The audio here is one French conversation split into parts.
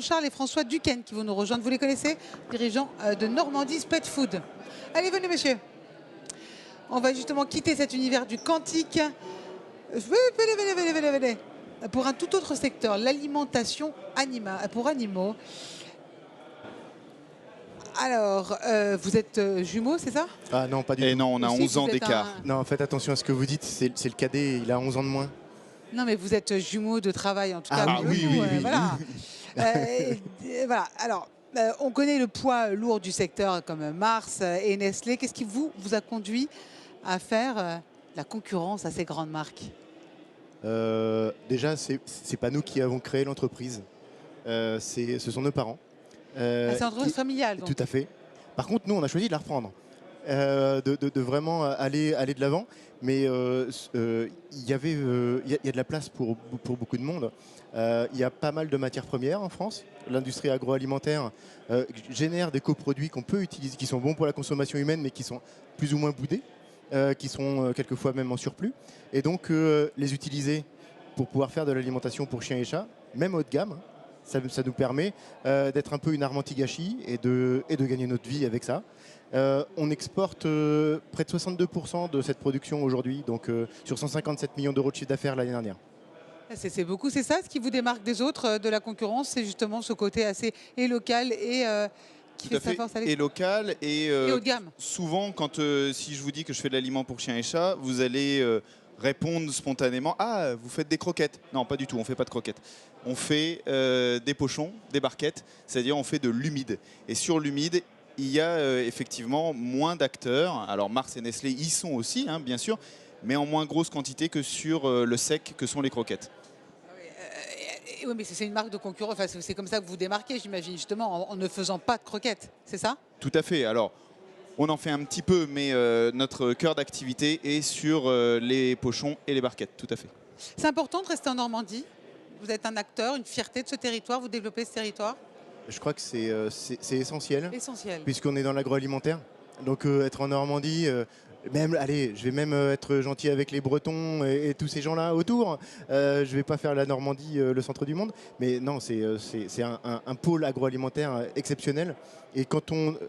Charles et François Duquesne qui vont nous rejoindre. Vous les connaissez? Dirigeants de Normandie's Pet Food. Allez, venez, messieurs. On va justement quitter cet univers du quantique. Venez. Pour un tout autre secteur, l'alimentation animale, pour animaux. Alors, vous êtes jumeaux, c'est ça? Ah non, pas du tout. Et non, on a Aussi, 11 ans vous êtes d'écart. Non, faites attention à ce que vous dites, c'est le cadet, il a 11 ans de moins. Non, mais vous êtes jumeaux de travail, en tout cas. Ah oui, nous, oui. Voilà. Voilà. Alors, on connaît le poids lourd du secteur comme Mars et Nestlé. Qu'est-ce qui vous a conduit à faire la concurrence à ces grandes marques? Déjà, c'est pas nous qui avons créé l'entreprise, ce sont nos parents. C'est une entreprise familiale, donc. Tout à fait. Par contre, nous, on a choisi de la reprendre, de vraiment aller de l'avant. Mais il y a de la place pour beaucoup de monde. Il y a pas mal de matières premières en France. L'industrie agroalimentaire génère des coproduits qu'on peut utiliser, qui sont bons pour la consommation humaine, mais qui sont plus ou moins boudés, qui sont quelquefois même en surplus. Et donc, les utiliser pour pouvoir faire de l'alimentation pour chiens et chats, même haut de gamme, ça nous permet d'être un peu une arme anti-gâchis et de gagner notre vie avec ça. On exporte près de 62% de cette production aujourd'hui, donc sur 157 millions d'euros de chiffre d'affaires l'année dernière. C'est beaucoup, c'est ça ce qui vous démarque des autres, de la concurrence, c'est justement ce côté assez local et qui fait sa force à et local et haut de gamme. Souvent, si je vous dis que je fais de l'aliment pour chiens et chats, vous allez répondre spontanément: ah, vous faites des croquettes? Non, pas du tout, on fait pas de croquettes. On fait des pochons, des barquettes, c'est-à-dire on fait de l'humide. Et sur l'humide, il y a effectivement moins d'acteurs. Alors Mars et Nestlé y sont aussi, hein, bien sûr, mais en moins grosse quantité que sur le sec que sont les croquettes. Oui, mais c'est une marque de concurrence, enfin, c'est comme ça que vous démarquez, j'imagine, justement, en ne faisant pas de croquettes, c'est ça? Tout à fait. Alors, on en fait un petit peu, mais notre cœur d'activité est sur les pochons et les barquettes, tout à fait. C'est important de rester en Normandie. Vous êtes un acteur, une fierté de ce territoire, vous développez ce territoire? Je crois que c'est essentiel, puisqu'on est dans l'agroalimentaire. Donc être en Normandie, allez, je vais même être gentil avec les Bretons et tous ces gens-là autour. Je ne vais pas faire la Normandie le centre du monde, mais non, c'est un pôle agroalimentaire exceptionnel. Et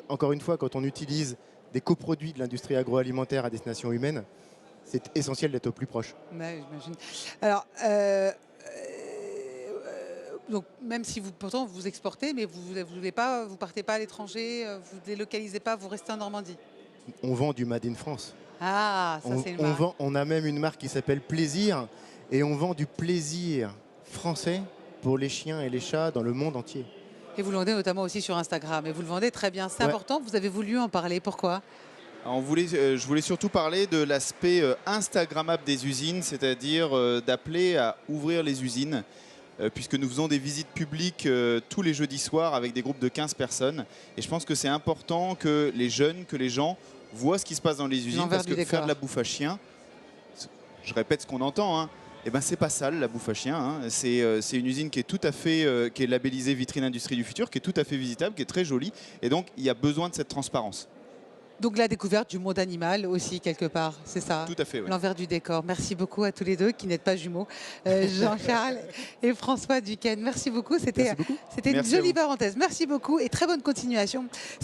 encore une fois, quand on utilise des coproduits de l'industrie agroalimentaire à destination humaine, c'est essentiel d'être au plus proche. Ouais, j'imagine. Alors, donc même si pourtant vous exportez, mais vous partez pas à l'étranger, vous délocalisez pas, vous restez en Normandie. On vend du Made in France. Ah, ça c'est une marque. On a même une marque qui s'appelle Plaisir, et on vend du plaisir français pour les chiens et les chats dans le monde entier. Et vous le vendez notamment aussi sur Instagram, et vous le vendez très bien. C'est important, vous avez voulu en parler, pourquoi? Je voulais surtout parler de l'aspect Instagrammable des usines, c'est-à-dire d'appeler à ouvrir les usines, puisque nous faisons des visites publiques tous les jeudis soirs avec des groupes de 15 personnes. Et je pense que c'est important que les jeunes, que les gens voient ce qui se passe dans les usines, parce que faire de la bouffe à chien, je répète ce qu'on entend, hein, eh ben c'est pas sale la bouffe à chien, hein. C'est une usine qui est tout à fait, qui est labellisée vitrine industrie du futur, qui est tout à fait visitable, qui est très jolie. Et donc il y a besoin de cette transparence. Donc la découverte du monde animal aussi, quelque part, c'est ça? Tout à fait, oui. L'envers du décor. Merci beaucoup à tous les deux qui n'êtes pas jumeaux, Jean-Charles et François Duquesne. Merci beaucoup, c'était une jolie parenthèse. Merci beaucoup et très bonne continuation.